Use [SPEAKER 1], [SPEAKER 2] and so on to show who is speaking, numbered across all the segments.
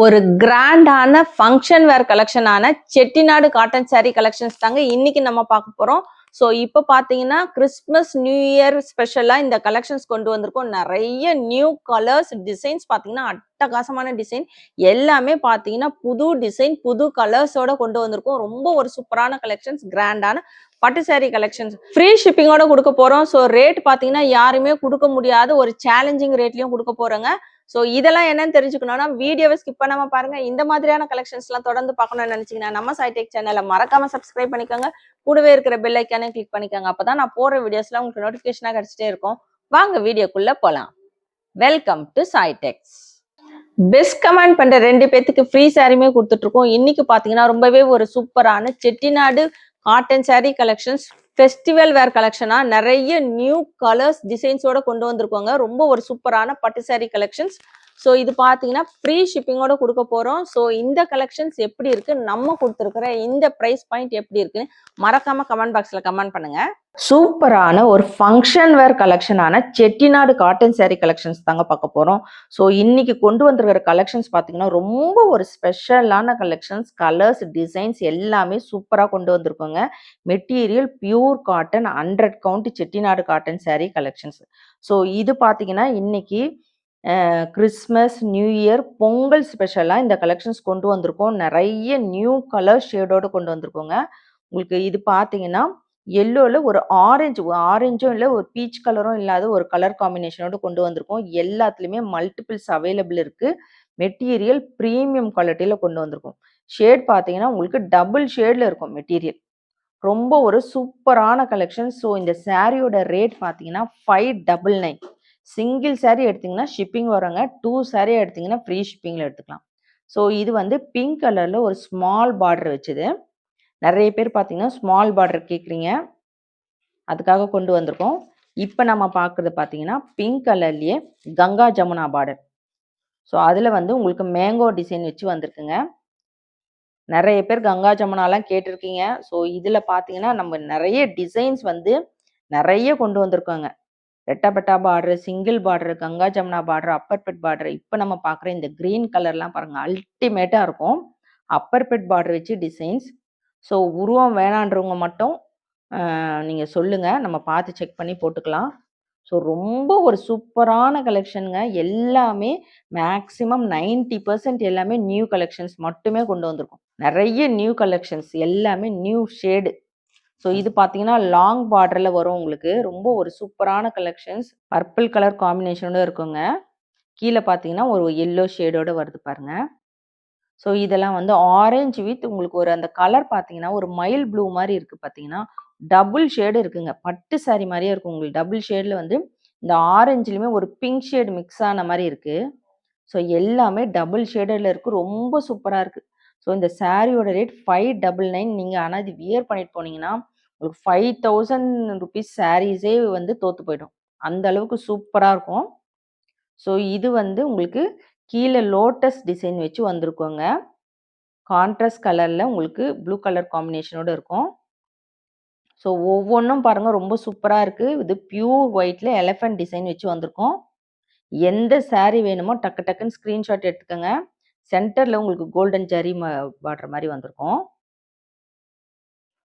[SPEAKER 1] ஒரு கிராண்டான function wear கலெக்ஷனான செட்டிநாடு காட்டன் சாரீ கலெக்ஷன்ஸ் தாங்க இன்னைக்கு நம்ம பார்க்க போறோம். ஸோ இப்போ பார்த்தீங்கன்னா கிறிஸ்மஸ் நியூ இயர் ஸ்பெஷலாக இந்த கலெக்ஷன்ஸ் கொண்டு வந்திருக்கோம். நிறைய நியூ கலர்ஸ் டிசைன்ஸ் பார்த்தீங்கன்னா அட்டகாசமான டிசைன் எல்லாமே பார்த்தீங்கன்னா புது டிசைன் புது கலர்ஸோட கொண்டு வந்திருக்கோம். ரொம்ப ஒரு சூப்பரான கலெக்ஷன்ஸ், கிராண்டான பட்டு சாரீ கலெக்ஷன்ஸ் ஃப்ரீ ஷிப்பிங்கோட கொடுக்க போறோம். ஸோ ரேட் பார்த்தீங்கன்னா யாருமே கொடுக்க முடியாத ஒரு சேலஞ்சிங் ரேட்லயும் கொடுக்க போறோங்க. ஸோ இதெல்லாம் என்னன்னு தெரிஞ்சுக்கணும்னா வீடியோவை ஸ்கிப் பண்ணாம பாருங்க. இந்த மாதிரியான கலெக்ஷன்ஸ் எல்லாம் தொடர்ந்து பார்க்கணும்னு நினைச்சீங்கன்னா நம்ம சைடெக் சேனலை மறக்காம சப்ஸ்கிரைப் பண்ணிக்கோங்க. கூடவே இருக்கிற பெல் ஐக்கானே கிளிக் பண்ணிக்கோங்க. அப்பதான் நான் போற வீடியோஸ்லாம் உங்களுக்கு நோட்டிபிகேஷனா கிடைச்சிட்டே இருக்கும். வாங்க வீடியோக்குள்ள போலாம். Welcome to சைடெக்ஸ். பெஸ்ட் கமெண்ட் பண்ற 2 பேத்துக்கு ஃப்ரீ சாரியுமே கொடுத்துட்டு இருக்கோம். இன்னைக்கு பாத்தீங்கன்னா ரொம்பவே ஒரு சூப்பரான Chettinad cotton sari collections festival wear கலெக்ஷனா நிறைய நியூ கலர்ஸ் டிசைன்ஸோட கொண்டு வந்திருக்கோங்க. ரொம்ப ஒரு சூப்பரான பட்டு சாரீ கலெக்ஷன்ஸ். ஸோ இது பார்த்தீங்கன்னா ஃப்ரீ ஷிப்பிங்கோட கொடுக்க போகிறோம். ஸோ இந்த கலெக்ஷன்ஸ் எப்படி இருக்கு, நம்ம கொடுத்துருக்குற இந்த ப்ரைஸ் பாயிண்ட் எப்படி இருக்குன்னு மறக்காம கமெண்ட் பாக்ஸில் கமெண்ட் பண்ணுங்க. சூப்பரான ஒரு ஃபங்க்ஷன் வேர் கலெக்ஷனான செட்டிநாடு காட்டன் சாரீ கலெக்ஷன்ஸ் தாங்க பார்க்க போகிறோம். ஸோ இன்னைக்கு கொண்டு வந்திருக்கிற கலெக்ஷன்ஸ் பார்த்தீங்கன்னா ரொம்ப ஒரு ஸ்பெஷலான கலெக்ஷன்ஸ், கலர்ஸ் டிசைன்ஸ் எல்லாமே சூப்பராக கொண்டு வந்திருக்கோங்க. Material pure cotton 100 count Chettinad cotton sari collections. So இது பார்த்தீங்கன்னா இன்னைக்கு கிறிஸ்மஸ் நியூ இயர் பொங்கல் ஸ்பெஷலாக இந்த கலெக்ஷன்ஸ் கொண்டு வந்திருக்கோம். நிறைய நியூ கலர் ஷேடோடு கொண்டு வந்திருக்கோங்க. உங்களுக்கு இது பார்த்தீங்கன்னா எல்லோவில் ஒரு ஆரஞ்சும் இல்லை, ஒரு பீச் கலரும் இல்லாத ஒரு கலர் காம்பினேஷனோடு கொண்டு வந்திருக்கோம். எல்லாத்துலேயுமே மல்டிபிள்ஸ் அவைலபிள் இருக்குது. மெட்டீரியல் ப்ரீமியம் குவாலிட்டியில் கொண்டு வந்திருக்கோம். ஷேட் பார்த்தீங்கன்னா உங்களுக்கு டபுள் ஷேடில் இருக்கும் மெட்டீரியல். ரொம்ப ஒரு சூப்பரான கலெக்ஷன். ஸோ இந்த சாரியோட ரேட் பார்த்தீங்கன்னா 599. சிங்கிள் சாரீ எடுத்தீங்கன்னா ஷிப்பிங் வருங்க. 2 சாரீ எடுத்தீங்கன்னா ஃப்ரீ ஷிப்பிங்கில் எடுத்துக்கலாம். ஸோ இது வந்து பிங்க் கலரில் ஒரு ஸ்மால் பார்டர் வச்சுது. நிறைய பேர் பார்த்தீங்கன்னா ஸ்மால் பார்டர் கேட்குறீங்க, அதுக்காக கொண்டு வந்திருக்கோம். இப்போ நம்ம பார்க்குறது பார்த்தீங்கன்னா பிங்க் கலர்லேயே கங்கா ஜமுனா பார்டர். ஸோ அதில் வந்து உங்களுக்கு மேங்கோ டிசைன் வச்சு வந்திருக்குங்க. நிறைய பேர் கங்கா ஜமுனாலாம் கேட்டிருக்கீங்க. ஸோ இதில் பார்த்தீங்கன்னா நம்ம நிறைய டிசைன்ஸ் வந்து நிறைய கொண்டு வந்திருக்கோங்க. ரெட்டப்பட்டா border, single border, Ganga Jamuna border, upper bed border. இப்போ நம்ம பார்க்குற இந்த க்ரீன் கலர்லாம் பாருங்கள், அல்டிமேட்டாக இருக்கும். அப்பர் பெட் பார்டர் வச்சு டிசைன்ஸ். ஸோ உருவம் வேணான்றவங்க மட்டும் நீங்கள் சொல்லுங்கள், நம்ம பார்த்து செக் பண்ணி போட்டுக்கலாம். ஸோ ரொம்ப ஒரு சூப்பரான கலெக்ஷனுங்க. எல்லாமே மேக்ஸிமம் 90% எல்லாமே நியூ கலெக்ஷன்ஸ் மட்டுமே கொண்டு வந்திருக்கோம். நிறைய நியூ கலெக்ஷன்ஸ் எல்லாமே நியூ ஷேடு. ஸோ இது பார்த்தீங்கன்னா லாங் பார்டரில் வரும் உங்களுக்கு. ரொம்ப ஒரு சூப்பரான கலெக்ஷன்ஸ், பர்பிள் கலர் காம்பினேஷனோட இருக்குங்க. கீழே பார்த்தீங்கன்னா ஒரு எல்லோ ஷேடோட வருது பாருங்க. ஸோ இதெல்லாம் வந்து ஆரஞ்சு வித் உங்களுக்கு ஒரு அந்த கலர் பார்த்தீங்கன்னா ஒரு மைல் ப்ளூ மாதிரி இருக்குது. பார்த்தீங்கன்னா டபுள் ஷேடு இருக்குங்க. பட்டு சாரி மாதிரியே இருக்கும் உங்களுக்கு. டபுள் ஷேடில் வந்து இந்த ஆரஞ்சுலையுமே ஒரு பிங்க் ஷேடு மிக்ஸ் ஆன மாதிரி இருக்குது. ஸோ எல்லாமே டபுள் ஷேடில் இருக்குது. ரொம்ப சூப்பராக இருக்குது. ஸோ இந்த சாரியோட ரேட் 599. நீங்கள் ஆனால் இது வியர் பண்ணிட்டு போனீங்கன்னா உங்களுக்கு 5000 ருபீஸ் சாரீஸே வந்து தோற்று போயிடும். அந்த அளவுக்கு சூப்பராக இருக்கும். ஸோ இது வந்து உங்களுக்கு கீழே லோட்டஸ் டிசைன் வச்சு வந்திருக்கோங்க. கான்ட்ராஸ்ட் கலரில் உங்களுக்கு ப்ளூ கலர் காம்பினேஷனோடு இருக்கும். ஸோ ஒவ்வொன்றும் பாருங்கள் ரொம்ப சூப்பராக இருக்குது. இது பியூர் ஒயிட்டில் எலிஃபென்ட் டிசைன் வச்சு வந்திருக்கோம். எந்த சாரீ வேணுமோ டக்கு டக்குன்னு ஸ்க்ரீன்ஷாட் எடுத்துக்கோங்க. சென்டரில் உங்களுக்கு கோல்டன் ஜரி பார்டர் மாதிரி வந்திருக்கும்.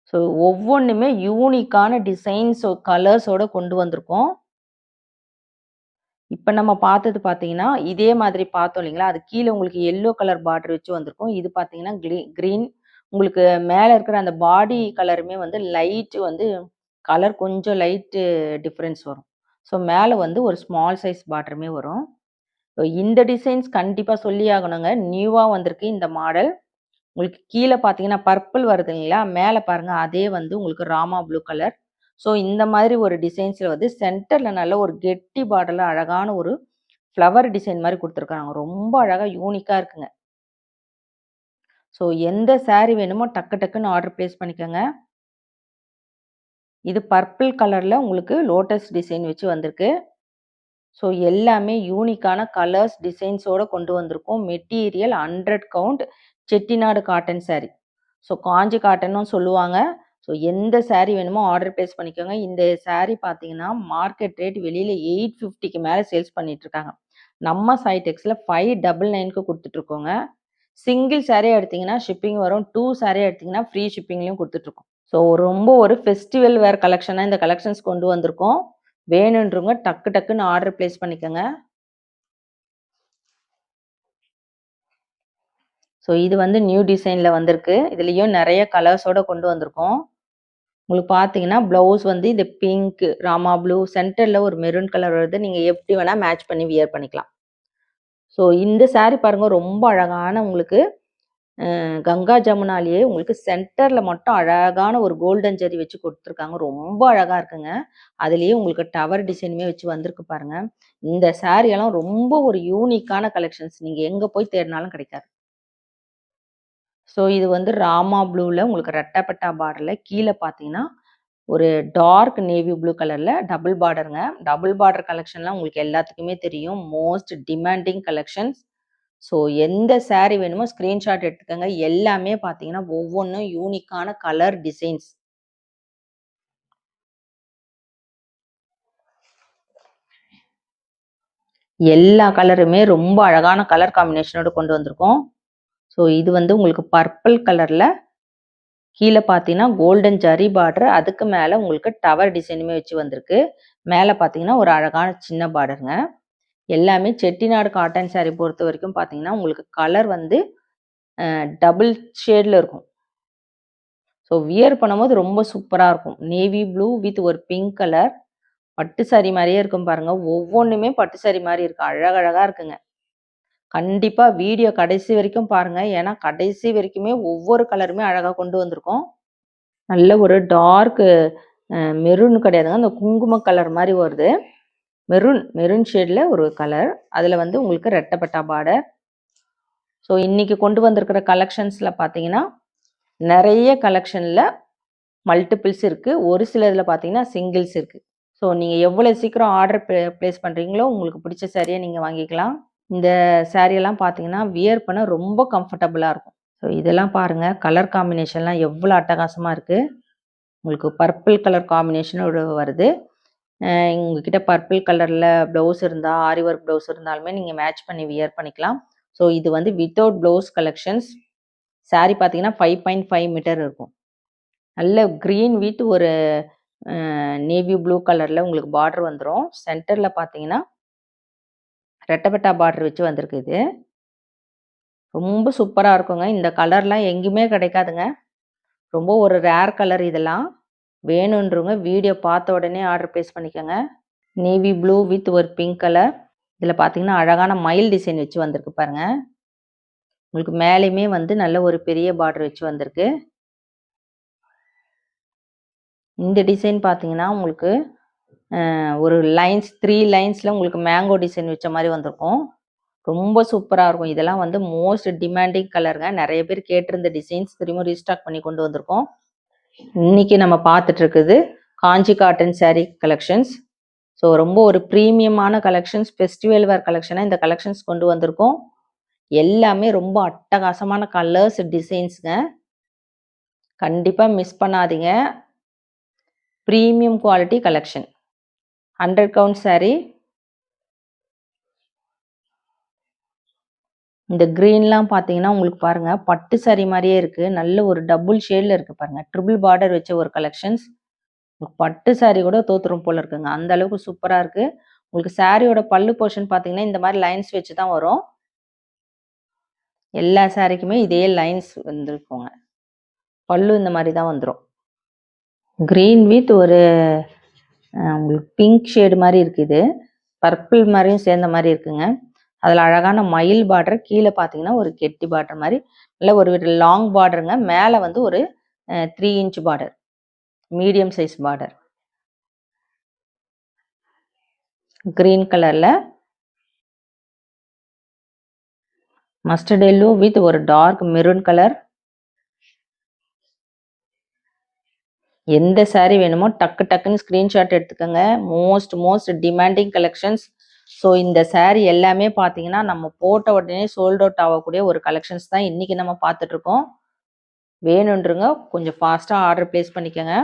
[SPEAKER 1] ஸோ ஒவ்வொன்றுமே யூனிக்கான டிசைன்ஸ் கலர்ஸோடு கொண்டு வந்திருக்கோம். இப்போ நம்ம பார்த்தது பார்த்தீங்கன்னா இதே மாதிரி பார்த்தோம் இல்லைங்களா, அது கீழே உங்களுக்கு எல்லோ கலர் பார்டர் வச்சு வந்திருக்கும். இது பார்த்தீங்கன்னா க்ரீன். உங்களுக்கு மேலே இருக்கிற அந்த பாடி கலருமே வந்து லைட்டு வந்து கலர் கொஞ்சம் லைட்டு டிஃப்ரென்ஸ் வரும். ஸோ மேலே வந்து ஒரு ஸ்மால் சைஸ் பார்டருமே வரும். ஸோ இந்த டிசைன்ஸ் கண்டிப்பாக சொல்லி ஆகணுங்க. நியூவாக வந்திருக்கு இந்த மாடல். உங்களுக்கு கீழே பார்த்தீங்கன்னா பர்பிள் வருது இல்லைங்களா, மேலே பாருங்கள் அதே வந்து உங்களுக்கு ராமா ப்ளூ கலர். ஸோ இந்த மாதிரி ஒரு டிசைன்ஸில் வந்து சென்டரில் நல்ல ஒரு கெட்டி பார்டரில் அழகான ஒரு ஃப்ளவர் டிசைன் மாதிரி கொடுத்துருக்காங்க. ரொம்ப அழகாக யூனிக்காக இருக்குங்க. ஸோ எந்த சாரீ வேணுமோ டக்கு டக்குன்னு ஆர்டர் ப்ளேஸ் பண்ணிக்கோங்க. இது பர்பிள் கலரில் உங்களுக்கு லோட்டஸ் டிசைன் வச்சு வந்திருக்கு. ஸோ எல்லாமே யூனிக்கான கலர்ஸ் டிசைன்ஸோடு கொண்டு வந்திருக்கோம். Material 100 count Chettinad cotton sari. So Kanchi காட்டனும் சொல்லுவாங்க. ஸோ எந்த சாரீ வேணுமோ ஆர்டர் ப்ளேஸ் பண்ணிக்கோங்க. இந்த சாரீ பார்த்தீங்கன்னா மார்க்கெட் ரேட் வெளியில் 850க்கு மேலே சேல்ஸ் பண்ணிகிட்ருக்காங்க. நம்ம சைடெக்ஸில் 599க்கு கொடுத்துட்ருக்கோங்க. சிங்கிள் saree எடுத்தீங்கன்னா ஷிப்பிங் வரும். 2 saree எடுத்தீங்கன்னா ஃப்ரீ ஷிப்பிங்லயும் குடுத்துட்டுருக்கோம். ஸோ ரொம்ப ஒரு ஃபெஸ்டிவல் வேர் கலெக்ஷனா இந்த கலெக்ஷன்ஸ் கொண்டு வந்திருக்கோம். வேணுன்றவங்க டக்கு டக்குன்னு ஆர்டர் பிளேஸ் பண்ணிக்கோங்க. ஸோ இது வந்து நியூ டிசைன்ல வந்திருக்கு. இதுலயும் நிறைய கலர்ஸோட கொண்டு வந்திருக்கோம். உங்களுக்கு பார்த்தீங்கன்னா ப்ளவுஸ் வந்து இந்த பிங்க், ராமா ப்ளூ, சென்டர்ல ஒரு மெரூன் கலர் வருது. நீங்க எப்படி வேணா மேட்ச் பண்ணி வியர் பண்ணிக்கலாம். ஸோ இந்த saree பாருங்க ரொம்ப அழகான உங்களுக்கு கங்கா ஜமுனாலேயே உங்களுக்கு சென்டர்ல மட்டும் அழகான ஒரு கோல்டன் ஜரி வச்சு கொடுத்துருக்காங்க. ரொம்ப அழகா இருக்குங்க. அதுலயே உங்களுக்கு டவர் டிசைனுமே வச்சு வந்திருக்கு பாருங்க. இந்த saree எல்லாம் ரொம்ப ஒரு யூனிக்கான கலெக்ஷன்ஸ். நீங்க எங்க போய் தேடினாலும் கிடைக்காது. ஸோ இது வந்து ராமா ப்ளூல உங்களுக்கு ரெட்டப்பட்டா பார்டர்ல கீழே பார்த்தீங்கன்னா ஒரு டார்க் நேவி ப்ளூ கலர்ல டபுள் பார்டருங்க. டபுள் பார்டர் கலெக்ஷன்லாம் உங்களுக்கு எல்லாத்துக்குமே தெரியும். Most demanding collections. ஸோ எந்த saree வேணுமோ ஸ்க்ரீன்ஷாட் எடுத்துக்கோங்க. எல்லாமே பார்த்தீங்கன்னா ஒவ்வொன்றும் யூனிக்கான கலர் டிசைன்ஸ். எல்லா கலருமே ரொம்ப அழகான கலர் காம்பினேஷனோட கொண்டு வந்திருக்கோம். ஸோ இது வந்து உங்களுக்கு பர்பிள் கலர்ல கீழே பார்த்தீங்கன்னா கோல்டன் ஜரி பார்டர், அதுக்கு மேலே உங்களுக்கு டவர் டிசைனுமே வச்சு வந்திருக்கு. மேலே பார்த்தீங்கன்னா ஒரு அழகான சின்ன பார்டருங்க. எல்லாமே செட்டிநாடு காட்டன் saree பொறுத்த வரைக்கும் பார்த்தீங்கன்னா உங்களுக்கு கலர் வந்து டபுள் ஷேட்ல இருக்கும். ஸோ வியர் பண்ணும்போது ரொம்ப சூப்பராக இருக்கும். நேவி ப்ளூ வித் ஒரு பிங்க் கலர் பட்டு saree மாதிரியே இருக்கும் பாருங்க. ஒவ்வொன்றுமே பட்டு saree மாதிரி இருக்கு. அழகழகா இருக்குங்க. கண்டிப்பா வீடியோ கடைசி வரைக்கும் பாருங்க. ஏன்னா கடைசி வரைக்குமே ஒவ்வொரு கலருமே அழகா கொண்டு வந்திருக்கோம். நல்ல ஒரு டார்க் மெரூன் கிடையாதுங்க. அந்த குங்கும கலர் மாதிரி வருது. மெரூன் ஷேட்ல ஒரு கலர். அதில் வந்து உங்களுக்கு ரெட்டப்பட்டா பார்டர். ஸோ இன்னைக்கு கொண்டு வந்திருக்கிற கலெக்ஷன்ஸ்ல பார்த்தீங்கன்னா நிறைய கலெக்ஷன்ல மல்டிபிள்ஸ் இருக்கு. ஒரு சில இதில் பார்த்தீங்கன்னா சிங்கிள்ஸ் இருக்கு. ஸோ நீங்கள் எவ்வளோ சீக்கிரம் ஆர்டர் பிளேஸ் பண்ணுறீங்களோ உங்களுக்கு பிடிச்ச சாரியை நீங்கள் வாங்கிக்கலாம். இந்த சாரியெல்லாம் பார்த்தீங்கன்னா வியர் பண்ண ரொம்ப கம்ஃபர்டபுளாக இருக்கும். ஸோ இதெல்லாம் பாருங்கள் கலர் காம்பினேஷன்லாம் எவ்வளோ அட்டகாசமாக இருக்குது. உங்களுக்கு பர்பிள் கலர் காம்பினேஷனோட வருது. உங்ககிட்ட பர்பிள் கலரில் ப்ளவுஸ் இருந்தால் ஆரி ஒர்க் ப்ளவுஸ் இருந்தாலுமே நீங்கள் மேட்ச் பண்ணி வியர் பண்ணிக்கலாம். ஸோ இது வந்து வித்தவுட் ப்ளவுஸ் கலெக்ஷன்ஸ். சாரீ பார்த்தீங்கன்னா 5.5 மீட்டர் இருக்கும். நல்ல க்ரீன் வித் ஒரு நேவி ப்ளூ கலரில் உங்களுக்கு பார்டர் வந்துடும். சென்டரில் பார்த்தீங்கன்னா ரெட்டப்பட்டா பார்டர் வச்சு வந்திருக்கு. இது ரொம்ப சூப்பராக இருக்குங்க. இந்த கலர்லாம் எங்கேயுமே கிடைக்காதுங்க. ரொம்ப ஒரு ரேர் கலர் இதெல்லாம். வேணுன்றவங்க வீடியோ பார்த்த உடனே ஆர்டர் ப்ளேஸ் பண்ணிக்கோங்க. நேவி ப்ளூ வித் ஒரு பிங்க் கலர். இதில் பார்த்தீங்கன்னா அழகான மயில் டிசைன் வச்சு வந்திருக்கு பாருங்க. உங்களுக்கு மேலேயுமே வந்து நல்ல ஒரு பெரிய பார்டர் வச்சு வந்திருக்கு. இந்த டிசைன் பார்த்தீங்கன்னா உங்களுக்கு ஒரு லைன்ஸ் 3 லைன்ஸில் உங்களுக்கு மேங்கோ டிசைன் வச்ச மாதிரி வந்திருக்கும். ரொம்ப சூப்பராக இருக்கும். இதெல்லாம் வந்து மோஸ்ட் டிமாண்டிங் கலருங்க. நிறைய பேர் கேட்டிருந்த டிசைன்ஸ் திரும்ப ரீஸ்டாக் பண்ணி கொண்டு வந்திருக்கோம். இன்னைக்கு நம்ம பார்த்துட்டு இருக்குது காஞ்சி காட்டன் saree கலெக்ஷன்ஸ். ஸோ ரொம்ப ஒரு ப்ரீமியமான கலெக்ஷன்ஸ், ஃபெஸ்டிவல் வேர் கலெக்ஷனாக இந்த கலெக்ஷன்ஸ் கொண்டு வந்திருக்கோம். எல்லாமே ரொம்ப அட்டகாசமான கலர்ஸ் டிசைன்ஸுங்க. கண்டிப்பாக மிஸ் பண்ணாதீங்க. Premium quality collection. 100 count saree. இந்த க்ரீன்லாம் பார்த்தீங்கன்னா உங்களுக்கு பாருங்க பட்டு saree மாதிரியே இருக்கு. நல்ல ஒரு டபுள் ஷேட்ல இருக்கு பாருங்க. ட்ரிபிள் பார்டர் வச்ச ஒரு கலெக்ஷன்ஸ். பட்டு saree கூட தோத்துரும் போல இருக்குங்க. அந்த அளவுக்கு சூப்பரா இருக்கு. உங்களுக்கு சாரியோட பல்லு போர்ஷன் பார்த்தீங்கன்னா இந்த மாதிரி லைன்ஸ் வச்சு தான் வரும். எல்லா சாரிக்குமே இதே லைன்ஸ் வந்துருக்குங்க. பல்லு இந்த மாதிரி தான் வந்துடும். க்ரீன் வித் ஒரு உங்களுக்கு பிங்க் ஷேடு மாதிரி இருக்குது. பர்பிள் மாதிரியும் சேர்ந்த மாதிரி இருக்குங்க. அதில் அழகான மயில் பார்டர். கீழே பார்த்தீங்கன்னா ஒரு கெட்டி பார்டர் மாதிரி நல்ல ஒரு லாங் பார்டருங்க. மேலே வந்து ஒரு 3 inch border, medium size border. Green கலரில் மஸ்டர்ட் எல்லோ வித் ஒரு டார்க் மெரூன் கலர். எந்த saree வேணுமோ டக்கு டக்குன்னு ஸ்க்ரீன்ஷாட் எடுத்துக்கோங்க. Most demanding collections. ஸோ இந்த saree எல்லாமே பார்த்தீங்கன்னா நம்ம போட்ட உடனே சோல்ட் அவுட் ஆகக்கூடிய ஒரு கலெக்ஷன்ஸ் தான் இன்னைக்கு நம்ம பார்த்துட்டு இருக்கோம். வேணுன்றங்க கொஞ்சம் ஃபாஸ்ட்டாக ஆர்டர் பிளேஸ் பண்ணிக்கோங்க.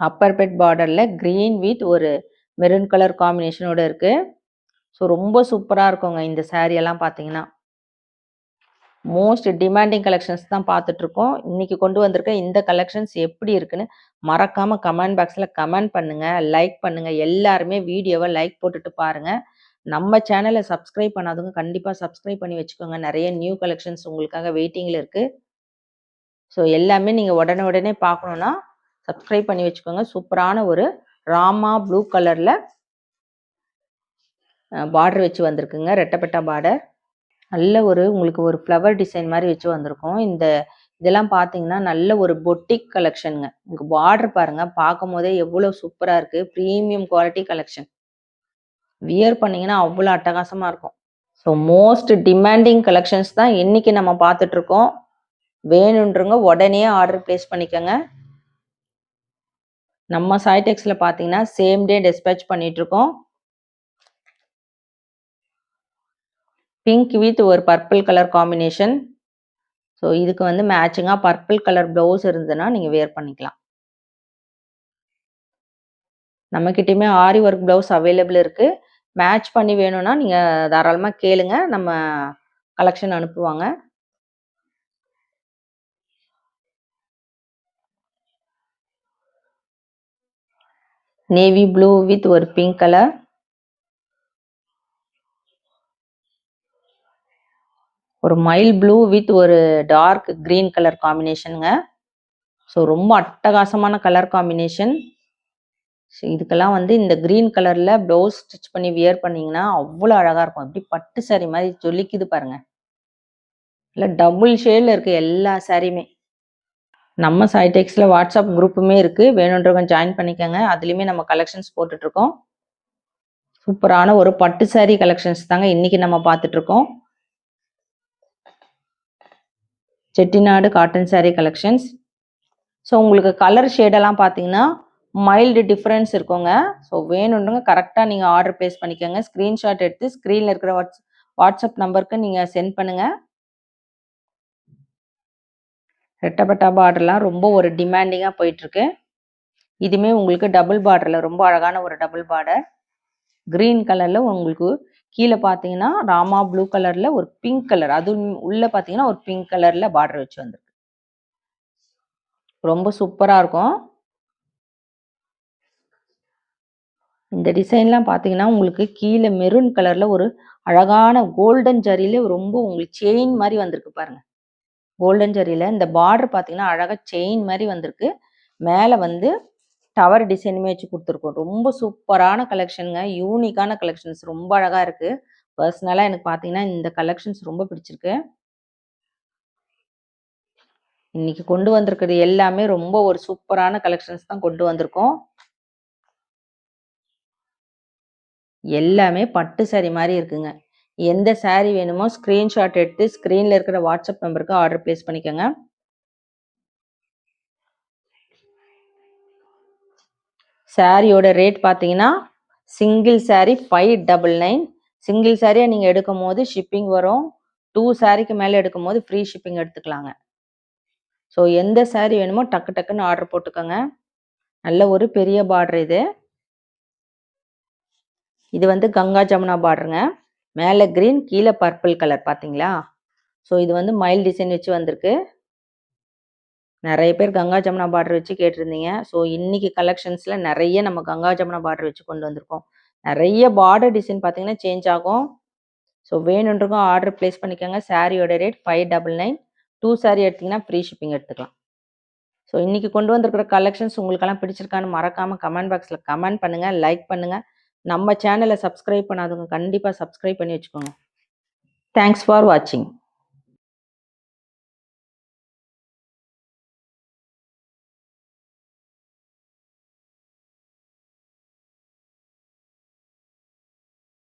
[SPEAKER 1] அப்பர் பெட் பார்டரில் க்ரீன் வித் ஒரு மெரூன் கலர் காம்பினேஷனோட இருக்கு. ஸோ ரொம்ப சூப்பராக இருக்குங்க இந்த saree எல்லாம் பார்த்தீங்கன்னா. மோஸ்ட் டிமாண்டிங் கலெக்ஷன்ஸ் தான் பார்த்துட்டு இருக்கோம். இன்னைக்கு கொண்டு வந்திருக்க இந்த கலெக்ஷன்ஸ் எப்படி இருக்குன்னு மறக்காம கமெண்ட் பாக்ஸ்ல கமெண்ட் பண்ணுங்க, லைக் பண்ணுங்க. எல்லாருமே வீடியோவை லைக் போட்டுட்டு பாருங்க. நம்ம சேனலை சப்ஸ்கிரைப் பண்ணாதவங்க கண்டிப்பா சப்ஸ்கிரைப் பண்ணி வச்சுக்கோங்க. நிறைய நியூ கலெக்ஷன்ஸ் உங்களுக்காக வெயிட்டிங்ல இருக்கு. ஸோ எல்லாமே நீங்க உடனே பார்க்கணும்னா சப்ஸ்கிரைப் பண்ணி வச்சுக்கோங்க. சூப்பரான ஒரு ராமா ப்ளூ கலர்ல பார்டர் வச்சு வந்திருக்குங்க. ரெட்டப்பட்டா பார்டர். நல்ல உங்களுக்கு ஒரு ஃப்ளவர் டிசைன் மாதிரி வச்சு வந்திருக்கும். இதெல்லாம் பார்த்தீங்கன்னா நல்ல ஒரு பொட்டிக் கலெக்ஷனுங்க. உங்களுக்கு பார்டர் பாருங்க, பார்க்கும் போதே எவ்வளோ சூப்பராக இருக்கு. Premium quality collection. வியர் பண்ணீங்கன்னா அவ்வளோ அட்டகாசமா இருக்கும். ஸோ மோஸ்ட் டிமாண்டிங் கலெக்ஷன்ஸ் தான் இன்னைக்கு நம்ம பார்த்துட்டு இருக்கோம். வேணுன்றவங்க உடனே ஆர்டர் பிளேஸ் பண்ணிக்கோங்க. நம்ம சாய்டெக்ஸ்ல பார்த்தீங்கன்னா சேம் டே டிஸ்பேச் பண்ணிட்டு இருக்கோம். பிங்க் வித் ஒரு பர்பிள் கலர் காம்பினேஷன். ஸோ இதுக்கு மேட்சிங்காக பர்பிள் கலர் ப்ளவுஸ் இருந்ததுன்னா நீங்கள் வேர் பண்ணிக்கலாம். நம்மக்கிட்டேயுமே ஆரி ஒர்க் ப்ளவுஸ் அவைலபிள் இருக்குது. மேட்ச் பண்ணி வேணும்னா நீங்கள் தாராளமாக கேளுங்க, நம்ம கலெக்ஷன் அனுப்புவாங்க. நேவி ப்ளூ வித் ஒரு பிங்க் கலர். ஒரு மைல் ப்ளூ வித் ஒரு டார்க் கிரீன் கலர் காம்பினேஷனுங்க. ஸோ ரொம்ப அட்டகாசமான கலர் காம்பினேஷன். ஸோ இதுக்கெல்லாம் இந்த கிரீன் கலரில் ப்ளவுஸ் ஸ்டிச் பண்ணி வியர் பண்ணிங்கன்னா அவ்வளோ அழகாக இருக்கும். எப்படி பட்டு சாரி மாதிரி ஜொலிக்குது பாருங்க. இல்லை டபுள் ஷேடில் இருக்குது எல்லா சாரியுமே. நம்ம சாய்டெக்ஸில் வாட்ஸ்அப் குரூப்புமே இருக்குது, வேணுன்றவங்க ஜாயின் பண்ணிக்கோங்க. அதுலேயுமே நம்ம கலெக்ஷன்ஸ் போட்டுட்ருக்கோம். சூப்பரான ஒரு பட்டு சாரி கலெக்ஷன்ஸ் தாங்க இன்றைக்கி நம்ம பார்த்துட்ருக்கோம். Chettinad cotton sorry collections. So உங்களுக்கு கலர் ஷேடெல்லாம் பார்த்தீங்கன்னா மைல்டு டிஃப்ரென்ஸ் இருக்குங்க. ஸோ வேணுன்றவங்க கரெக்டாக நீங்கள் ஆர்டர் ப்ளேஸ் பண்ணிக்கோங்க. ஸ்க்ரீன்ஷாட் எடுத்து ஸ்க்ரீனில் இருக்கிற வாட்ஸ்அப் நம்பருக்கு நீங்கள் சென்ட் பண்ணுங்கள். ரெட்டப்பட்டா பார்டர்லாம் ரொம்ப ஒரு டிமாண்டிங்காக போயிட்டுருக்கு. இதுவுமே உங்களுக்கு டபுள் பார்டரில் ரொம்ப அழகான ஒரு டபுள் பார்டர். க்ரீன் கலரில் உங்களுக்கு கீழே பார்த்தீங்கன்னா ராமா ப்ளூ கலரில் ஒரு பிங்க் கலர், அதுவும் உள்ளே பார்த்தீங்கன்னா ஒரு பிங்க் கலரில் பார்டர் வச்சு வந்திருக்கு. ரொம்ப சூப்பராக இருக்கும். இந்த டிசைன்லாம் பார்த்தீங்கன்னா உங்களுக்கு கீழே மெரூன் கலரில் ஒரு அழகான கோல்டன் ஜரியில ரொம்ப உங்களுக்கு செயின் மாதிரி வந்திருக்கு பாருங்க. கோல்டன் ஜரியில இந்த பார்டர் பார்த்தீங்கன்னா அழகாக செயின் மாதிரி வந்திருக்கு. மேலே டவர் டிசைனுமே வச்சு கொடுத்துருக்கோம். ரொம்ப சூப்பரான கலெக்ஷனுங்க, யூனிக்கான கலெக்ஷன்ஸ், ரொம்ப அழகாக இருக்குது. பர்சனலாக எனக்கு பார்த்தீங்கன்னா இந்த கலெக்ஷன்ஸ் ரொம்ப பிடிச்சிருக்கு. இன்னைக்கு கொண்டு வந்திருக்கிறது எல்லாமே ரொம்ப ஒரு சூப்பரான கலெக்ஷன்ஸ் தான் கொண்டு வந்திருக்கோம். எல்லாமே பட்டு சாரி மாதிரி இருக்குங்க. எந்த சாரி வேணுமோ ஸ்க்ரீன்ஷாட் எடுத்து ஸ்க்ரீனில் இருக்கிற வாட்ஸ்அப் நம்பருக்கு ஆர்டர் பிளேஸ் பண்ணிக்கோங்க. சாரியோட ரேட் பார்த்தீங்கன்னா சிங்கிள் சாரி 599. சிங்கிள் சாரியாக நீங்கள் எடுக்கும் போது ஷிப்பிங் வரும். 2 சாரிக்கு மேலே எடுக்கும் போது ஃப்ரீ ஷிப்பிங் எடுத்துக்கலாங்க. ஸோ எந்த சாரி வேணுமோ டக்குன்னு ஆர்டர் போட்டுக்கோங்க. நல்ல ஒரு பெரிய பார்டர் இது. இது கங்கா ஜமுனா பார்டருங்க. மேலே கிரீன், கீழே பர்பிள் கலர் பார்த்தீங்களா? ஸோ இது மைல் டிசைன் வச்சு வந்திருக்கு. நிறைய பேர் கங்கா ஜமுனா பார்டர் வச்சு கேட்டிருந்தீங்க. ஸோ இன்னைக்கு கலெக்ஷன்ஸில் நிறைய நம்ம கங்கா ஜமுனா பார்டர் வச்சு கொண்டு வந்திருக்கோம். நிறைய பார்டர் டிசைன் பார்த்தீங்கன்னா சேஞ்ச் ஆகும். ஸோ வேணுன்றக்கும் ஆர்டர் பிளேஸ் பண்ணிக்கோங்க. சாரியோட ரேட் 599. 2 சாரி எடுத்திங்கன்னா ஃப்ரீ ஷிப்பிங் எடுத்துக்கலாம். ஸோ இன்னைக்கு கொண்டு வந்திருக்கிற கலெக்ஷன்ஸ் உங்களுக்கெல்லாம் பிடிச்சிருக்கான்னு மறக்காமல் கமெண்ட் பாக்ஸில் கமெண்ட் பண்ணுங்கள், லைக் பண்ணுங்கள். நம்ம சேனலை சப்ஸ்கிரைப் பண்ணாதவங்க கண்டிப்பாக சப்ஸ்கிரைப் பண்ணி வச்சுக்கோங்க. தேங்க்ஸ் ஃபார் வாட்சிங்.